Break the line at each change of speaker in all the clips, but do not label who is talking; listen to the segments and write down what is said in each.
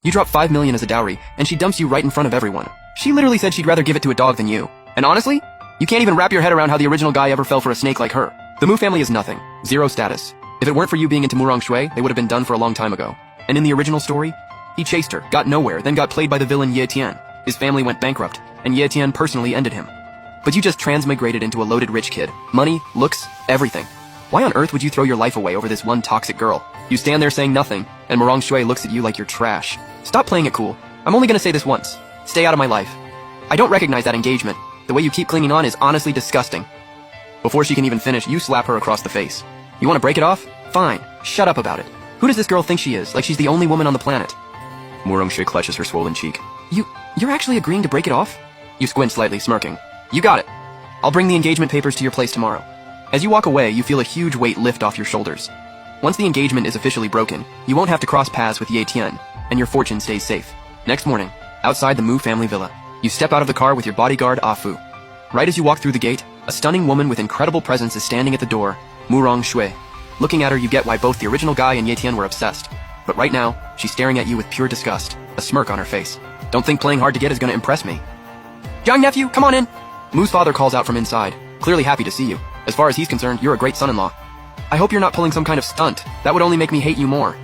You drop 5 million as a dowry, and she dumps you right in front of everyone. She literally said she'd rather give it to a dog than you. And honestly, you can't even wrap your head around how the original guy ever fell for a snake like her. The Mu family is nothing. Zero status. If it weren't for you being into Murong Shui, they would have been done for a long time ago. And in the original story, he chased her, got nowhere, then got played by the villain Ye Tian. His family went bankrupt, and Ye Tian personally ended him. But you just transmigrated into a loaded rich kid. Money, looks, everything. Why on earth would you throw your life away over this one toxic girl? You stand there saying nothing, and Murong Shui looks at you like you're trash. Stop playing it cool. I'm only gonna say this once. Stay out of my life. I don't recognize that engagement. The way you keep clinging on is honestly disgusting. Before she can even finish, you slap her across the face. You wanna break it off? Fine. Shut up about it. Who does this girl think she is? Like she's the only woman on the planet. Murong Shui clutches her swollen cheek. You're actually agreeing to break it off? You squint slightly, smirking. You got it. I'll bring the engagement papers to your place tomorrow. As you walk away, you feel a huge weight lift off your shoulders. Once the engagement is officially broken, you won't have to cross paths with Ye Tian, and your fortune stays safe. Next morning, outside the Mu family villa, you step out of the car with your bodyguard, Ah Fu. Right as you walk through the gate, a stunning woman with incredible presence is standing at the door, Murong Shui. Looking at her, you get why both the original guy and Ye Tian were obsessed. But right now, she's staring at you with pure disgust, a smirk on her face. Don't think playing hard to get is gonna impress me. Young nephew, come on in! Mu's father calls out from inside, clearly happy to see you. As far as he's concerned, you're a great son-in-law. I hope you're not pulling some kind of stunt. That would only make me hate you more.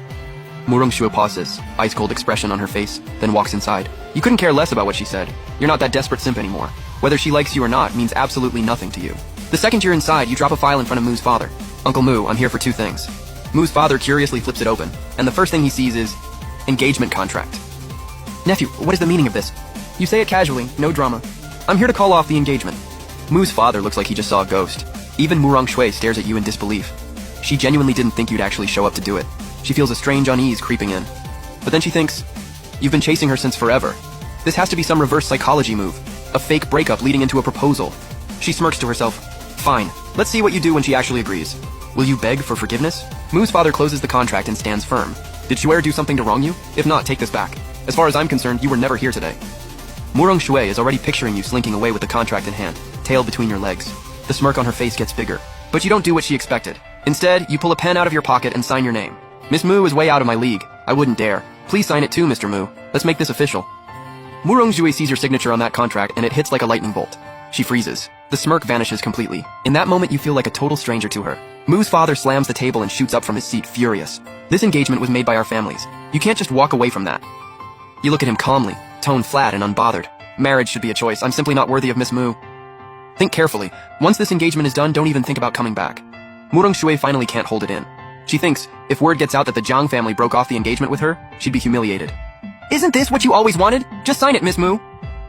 Murong Shui pauses, ice-cold expression on her face, then walks inside. You couldn't care less about what she said. You're not that desperate simp anymore. Whether she likes you or not means absolutely nothing to you. The second you're inside, you drop a file in front of Mu's father. Uncle Mu, I'm here for 2 things. Mu's father curiously flips it open, and the first thing he sees is engagement contract. Nephew, what is the meaning of this? You say it casually, no drama. I'm here to call off the engagement. Mu's father looks like he just saw a ghost. Even Murong Shui stares at you in disbelief. She genuinely didn't think you'd actually show up to do it. She feels a strange unease creeping in. But then she thinks, you've been chasing her since forever. This has to be some reverse psychology move. A fake breakup leading into a proposal. She smirks to herself. Fine, let's see what you do when she actually agrees. Will you beg for forgiveness? Mu's father closes the contract and stands firm. Did Shuer do something to wrong you? If not, take this back. As far as I'm concerned, you were never here today. Murong Shui is already picturing you slinking away with the contract in hand, tail between your legs. The smirk on her face gets bigger. But you don't do what she expected. Instead, you pull a pen out of your pocket and sign your name. Miss Mu is way out of my league. I wouldn't dare. Please sign it too, Mr. Mu. Let's make this official. Murong Shui sees your signature on that contract and it hits like a lightning bolt. She freezes. The smirk vanishes completely. In that moment, you feel like a total stranger to her. Mu's father slams the table and shoots up from his seat, furious. This engagement was made by our families. You can't just walk away from that. You look at him calmly, tone flat and unbothered. Marriage should be a choice. I'm simply not worthy of Miss Mu. Think carefully. Once this engagement is done, don't even think about coming back. Murong Shui finally can't hold it in. She thinks, if word gets out that the Jiang family broke off the engagement with her, she'd be humiliated. Isn't this what you always wanted? Just sign it, Miss Mu.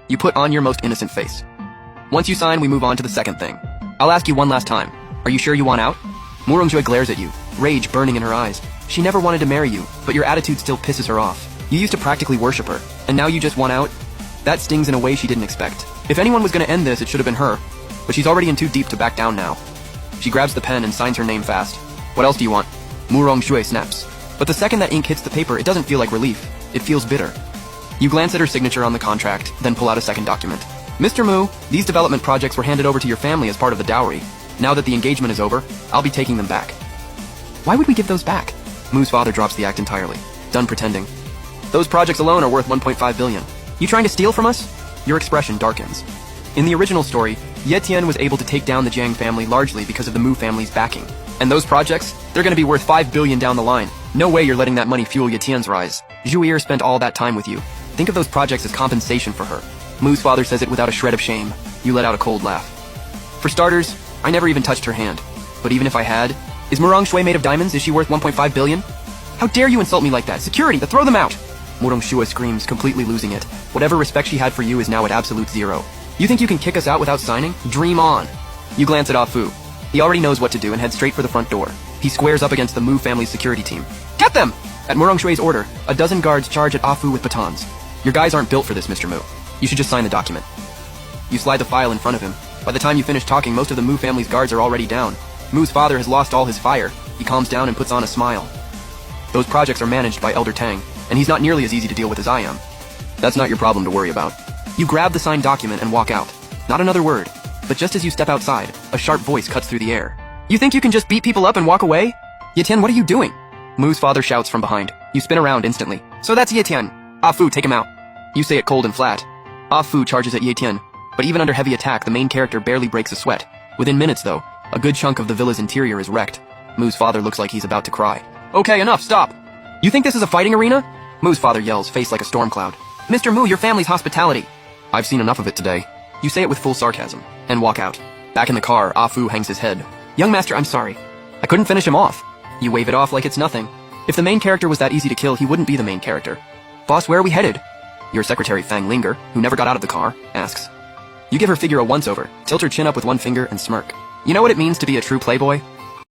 You put on your most innocent face. Once you sign, we move on to the second thing. I'll ask you one last time. Are you sure you want out? Murong Shui glares at you, rage burning in her eyes. She never wanted to marry you, but your attitude still pisses her off. You used to practically worship her, and now you just want out? That stings in a way she didn't expect. If anyone was gonna end this, it should have been her. But she's already in too deep to back down now. She grabs the pen and signs her name fast. What else do you want? Murong Shui snaps. But the second that ink hits the paper, it doesn't feel like relief. It feels bitter. You glance at her signature on the contract, then pull out a second document. Mr. Mu, these development projects were handed over to your family as part of the dowry. Now that the engagement is over, I'll be taking them back. Why would we give those back? Mu's father drops the act entirely. Done pretending. Those projects alone are worth 1.5 billion. You trying to steal from us? Your expression darkens. In the original story, Ye Tian was able to take down the Jiang family largely because of the Mu family's backing. And those projects, they're gonna be worth 5 billion down the line. No way you're letting that money fuel Ye Tian's rise. Zhu Er spent all that time with you. Think of those projects as compensation for her. Mu's father says it without a shred of shame. You let out a cold laugh. For starters, I never even touched her hand. But even if I had, is Murong Shui made of diamonds? Is she worth 1.5 billion? How dare you insult me like that? Security, throw them out! Murong Shui screams, completely losing it. Whatever respect she had for you is now at absolute zero. You think you can kick us out without signing? Dream on. You glance at Ah Fu. He already knows what to do and heads straight for the front door. He squares up against the Mu family's security team. Get them! At Murong Shui's order, a dozen guards charge at Ah Fu with batons. Your guys aren't built for this, Mr. Mu. You should just sign the document. You slide the file in front of him. By the time you finish talking, most of the Mu family's guards are already down. Mu's father has lost all his fire. He calms down and puts on a smile. Those projects are managed by Elder Tang, and he's not nearly as easy to deal with as I am. That's not your problem to worry about. You grab the signed document and walk out. Not another word. But just as you step outside, a sharp voice cuts through the air. You think you can just beat people up and walk away? Ye Tian, what are you doing? Mu's father shouts from behind. You spin around instantly. So that's Ye Tian. Ah Fu, take him out. You say it cold and flat. Ah Fu charges at Ye Tian, but even under heavy attack, the main character barely breaks a sweat. Within minutes, though, a good chunk of the villa's interior is wrecked. Mu's father looks like he's about to cry. Okay, enough, stop! You think this is a fighting arena? Mu's father yells, face like a storm cloud. Mr. Mu, your family's hospitality. I've seen enough of it today. You say it with full sarcasm, and walk out. Back in the car, Ah Fu hangs his head. Young master, I'm sorry. I couldn't finish him off. You wave it off like it's nothing. If the main character was that easy to kill, he wouldn't be the main character. Boss, where are we headed? Your secretary, Fang Linger, who never got out of the car, asks. You give her figure a once-over, tilt her chin up with one finger, and smirk. You know what it means to be a true playboy?